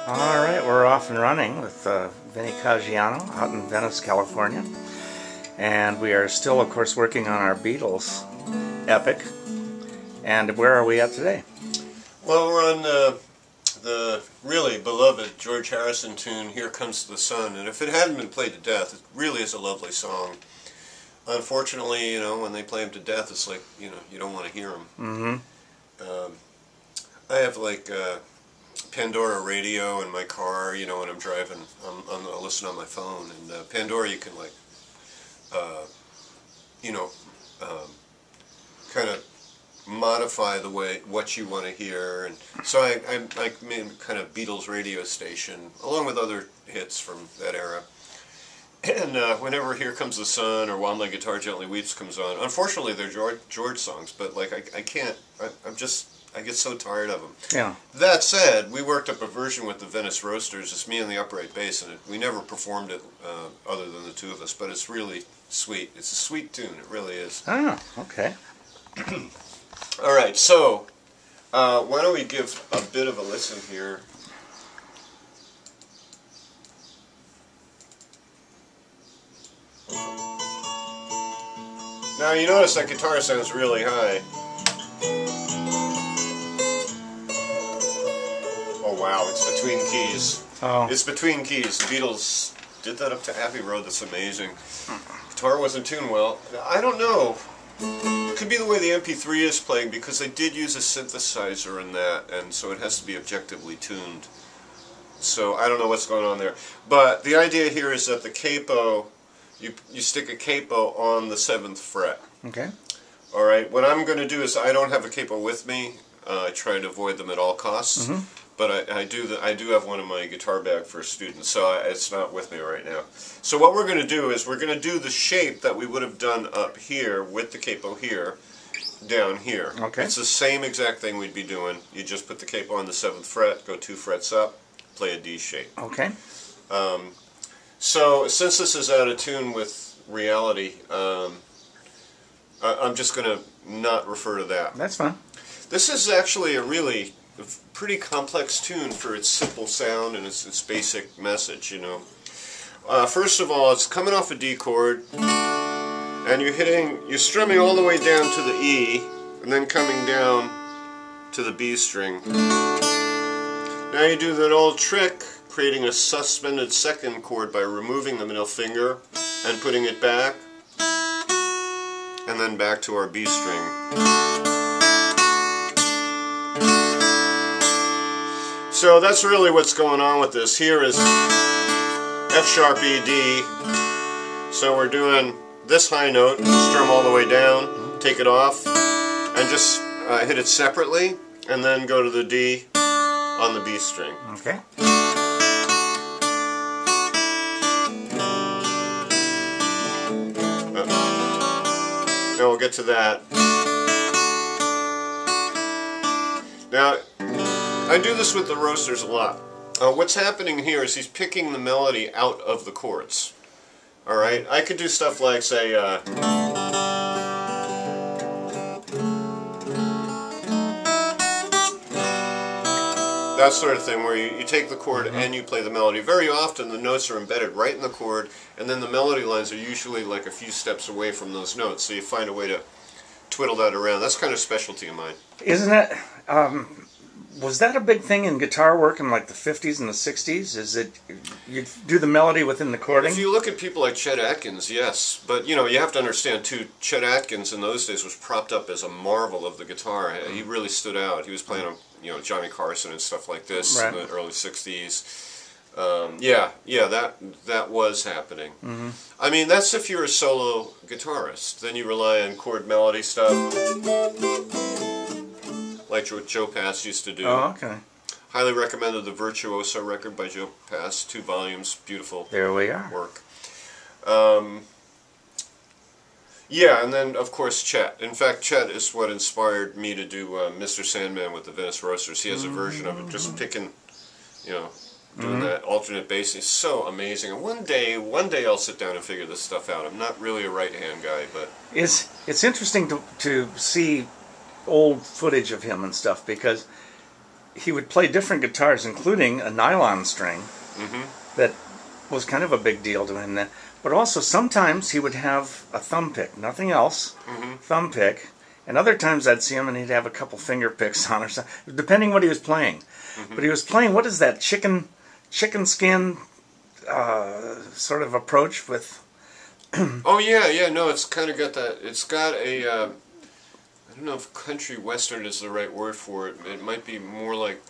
Alright, we're off and running with Vinny Caggiano out in Venice, California. And we are still, of course, working on our Beatles epic. And where are we at today? Well, we're on the really beloved George Harrison tune, Here Comes the Sun. And if it hadn't been played to death, it really is a lovely song. Unfortunately, you know, when they play him to death, it's like, you know, you don't want to hear him. Mm-hmm. I have like Pandora radio in my car, you know, when I'm driving. I'll listen on my phone, and Pandora, you can like, you know, kind of modify the way what you want to hear, and so I made kind of Beatles radio station along with other hits from that era. And whenever Here Comes the Sun or While My Guitar Gently Weeps comes on, unfortunately they're George songs, but like I can't, I get so tired of them. Yeah. That said, we worked up a version with the Venice Roasters. It's me and the upright bass, and we never performed it other than the two of us, but it's really sweet. It's a sweet tune, it really is. Oh, okay. Alright, so why don't we give a bit of a listen here. Now you notice that guitar sounds really high. Oh wow, it's between keys. Oh. It's between keys. The Beatles did that up to Abbey Road. That's amazing. Guitar wasn't tuned well. I don't know. It could be the way the MP3 is playing, because they did use a synthesizer in that, and so it has to be objectively tuned. So I don't know what's going on there. But the idea here is that the capo, you stick a capo on the 7th fret. Okay. Alright, what I'm going to do is I don't have a capo with me. I try to avoid them at all costs. Mm-hmm. But I do have one in my guitar bag for a student, so it's not with me right now. So what we're going to do is we're going to do the shape that we would have done up here with the capo here, down here. Okay. It's the same exact thing we'd be doing. You just put the capo on the 7th fret, go 2 frets up, play a D shape. Okay. So since this is out of tune with reality, I'm just going to not refer to that. That's fine. This is actually a really pretty complex tune for its simple sound and its basic message, you know. First of all, it's coming off a D chord, and you're strumming all the way down to the E, and then coming down to the B string. Now you do that old trick, creating a suspended second chord by removing the middle finger and putting it back, and then back to our B string. So that's really what's going on with this. Here is F sharp E D. So we're doing this high note, strum all the way down, take it off, and just hit it separately, and then go to the D on the B string. Okay. Now we'll get to that. Now, I do this with the Roasters a lot. What's happening here is he's picking the melody out of the chords. Alright? I could do stuff like, say, that sort of thing, where you take the chord and you play the melody. Very often the notes are embedded right in the chord, and then the melody lines are usually like a few steps away from those notes, so you find a way to twiddle that around. That's kind of a specialty of mine. Isn't that... was that a big thing in guitar work in like the 50s and the 60s? Is it you do the melody within the chording? If you look at people like Chet Atkins, yes. But you know, you have to understand too, Chet Atkins in those days was propped up as a marvel of the guitar. He really stood out. He was playing on, you know, Johnny Carson and stuff like this in the early 60s. That was happening. Mm-hmm. I mean, that's if you're a solo guitarist. Then you rely on chord melody stuff, like what Joe Pass used to do. Oh, okay. Highly recommended the Virtuoso record by Joe Pass, 2 volumes, beautiful. There we are. Work. Yeah, and then of course Chet. In fact, Chet is what inspired me to do Mr. Sandman with the Venice Roasters. He has a version of it, just picking, you know, doing that alternate bass. It's so amazing. And one day I'll sit down and figure this stuff out. I'm not really a right-hand guy, but it's interesting to see old footage of him and stuff, because he would play different guitars, including a nylon string that was kind of a big deal to him then. But also sometimes he would have a thumb pick, nothing else, thumb pick. And other times I'd see him and he'd have a couple finger picks on or something, depending what he was playing. But he was playing, what is that, chicken skin sort of approach with... Oh yeah, no, it's kind of got that, it's got a, I don't know if country western is the right word for it. It might be more like,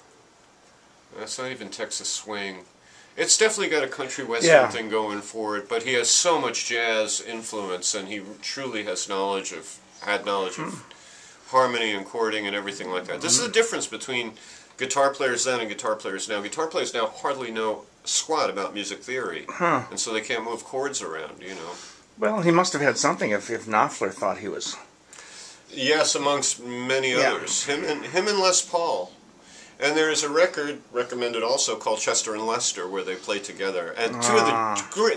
it's not even Texas swing. It's definitely got a country western thing going for it, but he has so much jazz influence, and he truly has knowledge of harmony and chording and everything like that. This is the difference between guitar players then and guitar players now. Guitar players now hardly know squat about music theory, and so they can't move chords around, you know. Well, he must have had something if Knopfler thought he was... Yes, amongst many others. Him and Les Paul. And there is a record recommended also called Chester and Lester where they play together. And two of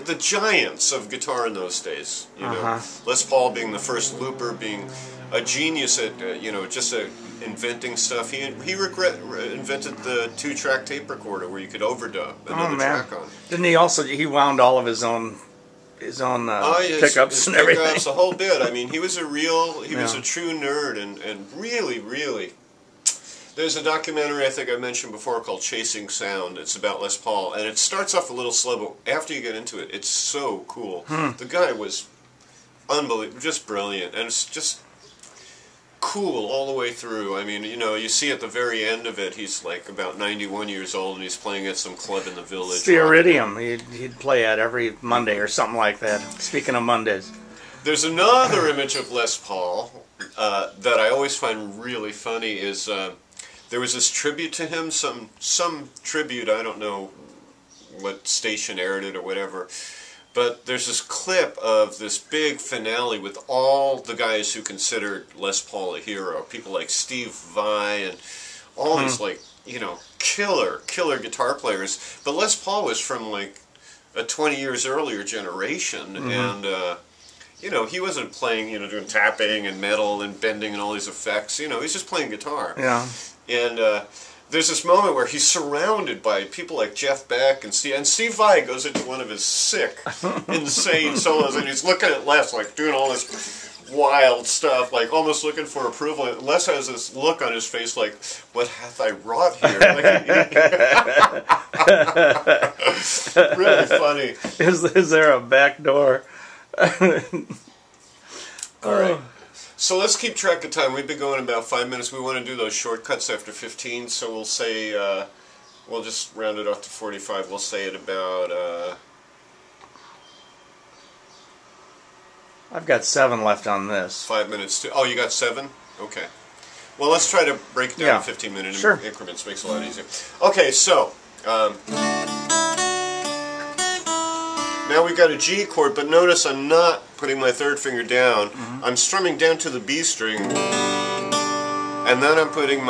the giants of guitar in those days. You know, Les Paul being the first looper, being a genius at you know, just inventing stuff. He invented the 2-track tape recorder where you could overdub another track on. Didn't he also? He wound all of his own pickups and everything. Pickups, the whole bit. I mean, he was a true nerd, and really. There's a documentary I think I mentioned before called Chasing Sound. It's about Les Paul, and it starts off a little slow, but after you get into it, it's so cool. The guy was unbelievable, just brilliant, and it's just cool all the way through. I mean, you know, you see at the very end of it, he's like about 91 years old, and he's playing at some club in the village. It's the Iridium. He'd play at every Monday or something like that. Speaking of Mondays. There's another image of Les Paul that I always find really funny is... there was this tribute to him, some tribute, I don't know what station aired it or whatever, but there's this clip of this big finale with all the guys who considered Les Paul a hero, people like Steve Vai and all these, like, you know, killer guitar players, but Les Paul was from like a 20 years earlier generation, and you know, he wasn't playing, you know, doing tapping and metal and bending and all these effects, you know, he's just playing guitar. Yeah. And there's this moment where he's surrounded by people like Jeff Beck and Steve Vai goes into one of his sick, insane solos, and he's looking at Les, like, doing all this wild stuff, like, almost looking for approval. And Les has this look on his face like, what hath I wrought here? Like, really funny. Is there a back door? All right. So let's keep track of time. We've been going about 5 minutes. We want to do those shortcuts after 15, so we'll say, we'll just round it off to 45. We'll say it about... I've got 7 left on this. 5 minutes to... Oh, you got 7? Okay. Well, let's try to break it down in 15-minute increments. Makes it a lot easier. Okay, so... now we've got a G chord, but notice I'm not putting my third finger down. I'm strumming down to the B string, and then I'm putting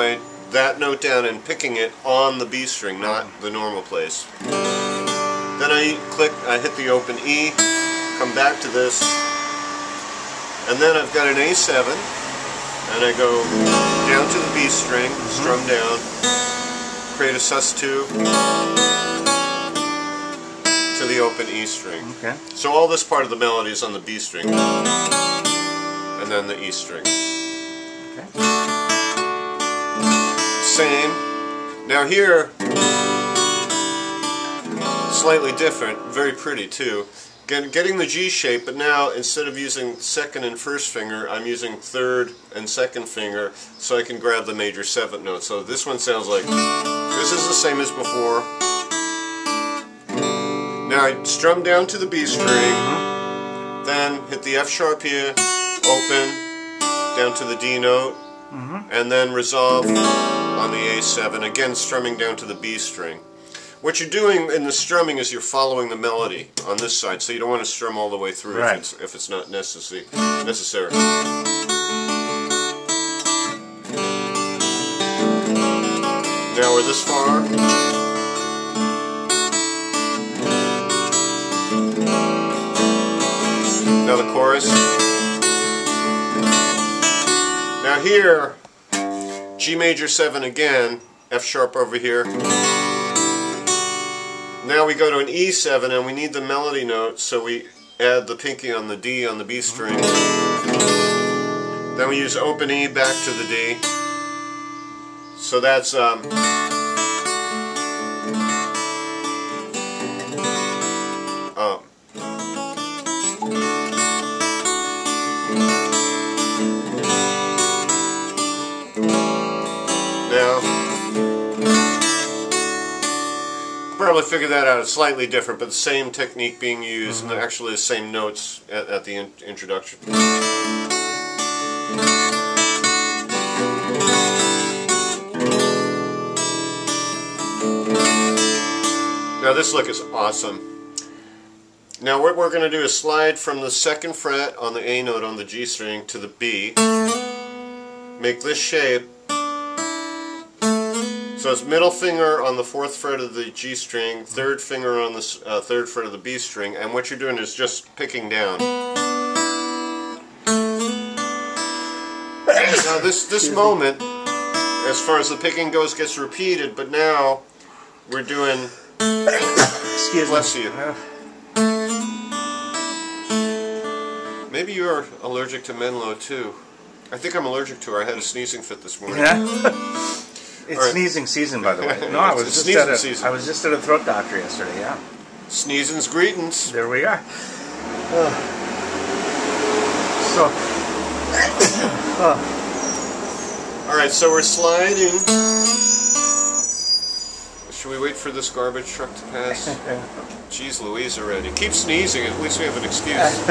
that note down and picking it on the B string, not the normal place. Then I hit the open E, come back to this, and then I've got an A7, and I go down to the B string, strum down, create a sus2, to the open E string. Okay. So all this part of the melody is on the B string, and then the E string. Okay. Same. Now here, slightly different, very pretty too. Getting the G shape, but now instead of using second and first finger, I'm using third and second finger, so I can grab the major 7th note. So this one sounds like, this is the same as before. Now I strum down to the B string, then hit the F sharp here, open, down to the D note, and then resolve on the A7, again strumming down to the B string. What you're doing in the strumming is you're following the melody on this side, so you don't want to strum all the way through if it's not necessary. Now we're this far. Now the chorus. Now here, G major 7 again, F sharp over here. Now we go to an E7 and we need the melody note, so we add the pinky on the D on the B string. Then we use open E back to the D. So that's now, probably figure that out. It's slightly different, but the same technique being used, and actually the same notes at the introduction. Now this lick is awesome. Now what we're going to do is slide from the 2nd fret on the A note on the G string to the B. Make this shape. So it's middle finger on the 4th fret of the G string, 3rd finger on the 3rd fret of the B string, and what you're doing is just picking down. Now this moment, as far as the picking goes, gets repeated, but now we're doing... Excuse bless me. you. Maybe you're allergic to Menlo too. I think I'm allergic to her. I had a sneezing fit this morning. Yeah. It's right. Sneezing season, by the way. No, I was just at a throat doctor yesterday. Yeah. Sneezing's greetings. There we are. All right, so we're sliding. Should we wait for this garbage truck to pass? Jeez Louise already. Keep sneezing, at least we have an excuse.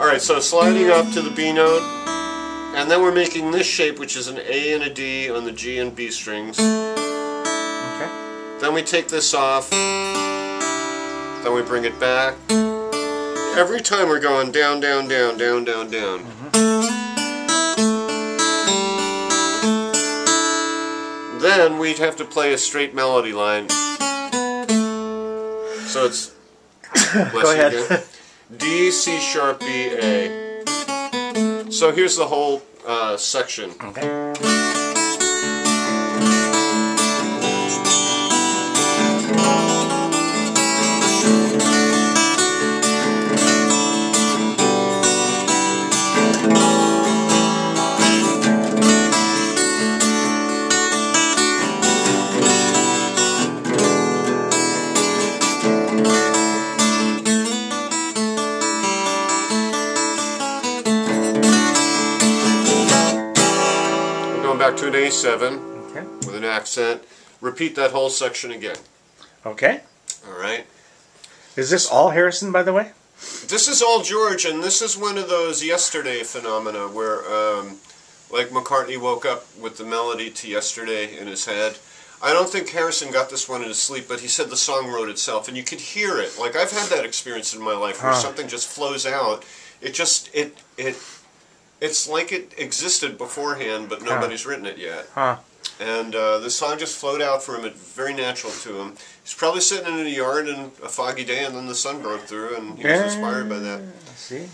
Alright, so sliding up to the B note, and then we're making this shape, which is an A and a D on the G and B strings. Okay. Then we take this off, then we bring it back. Every time we're going down, down, down, down, down, down. Then we'd have to play a straight melody line. So it's Go ahead. Again. D, C sharp, B, A. So here's the whole section. Okay. Back to an A7 Okay. with an accent. Repeat that whole section again. Okay. Alright. Is this all Harrison, by the way? This is all George, and this is one of those yesterday phenomena where, like McCartney woke up with the melody to Yesterday in his head. I don't think Harrison got this one in his sleep, but he said the song wrote itself, and you could hear it. Like, I've had that experience in my life where something just flows out. It's like it existed beforehand, but nobody's written it yet. And the song just flowed out for him. It's very natural to him. He's probably sitting in a yard in a foggy day, and then the sun broke through, and he was inspired by that. See?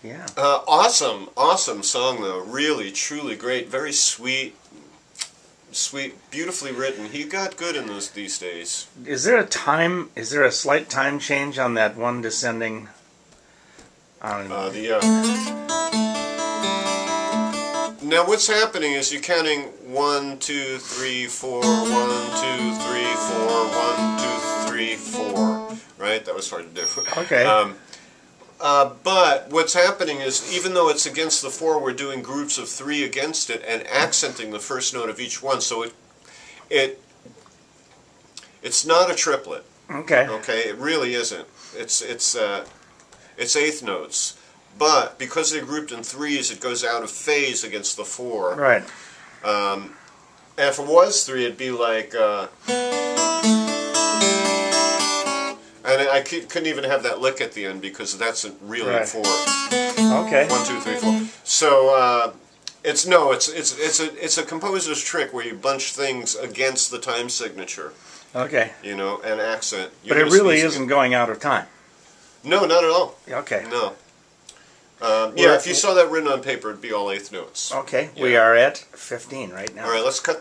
Yeah. Awesome, awesome song, though. Really, truly great. Very sweet, beautifully written. He got good in these days. Is there a slight time change on that one descending? I don't know. Now what's happening is you're counting 1, 2, 3, 4, 1, 2, 3, 4, 1, 2, 3, 4. Right? That was hard to do. Okay. But what's happening is, even though it's against the 4, we're doing groups of 3 against it and accenting the first note of each one. So it's not a triplet. Okay. Okay. It really isn't. It's 8th notes. But because they're grouped in 3s, it goes out of phase against the 4. Right. And if it was 3, it'd be like... and I couldn't even have that lick at the end because that's really 4. Okay. 1, 2, 3, 4. So it's a composer's trick where you bunch things against the time signature. Okay. You know, and accent. But it really isn't going out of time. No, not at all. Okay. No. Yeah, if you saw that written on paper, it'd be all eighth notes. Okay, Yeah. we are at 15 right now. All right, let's cut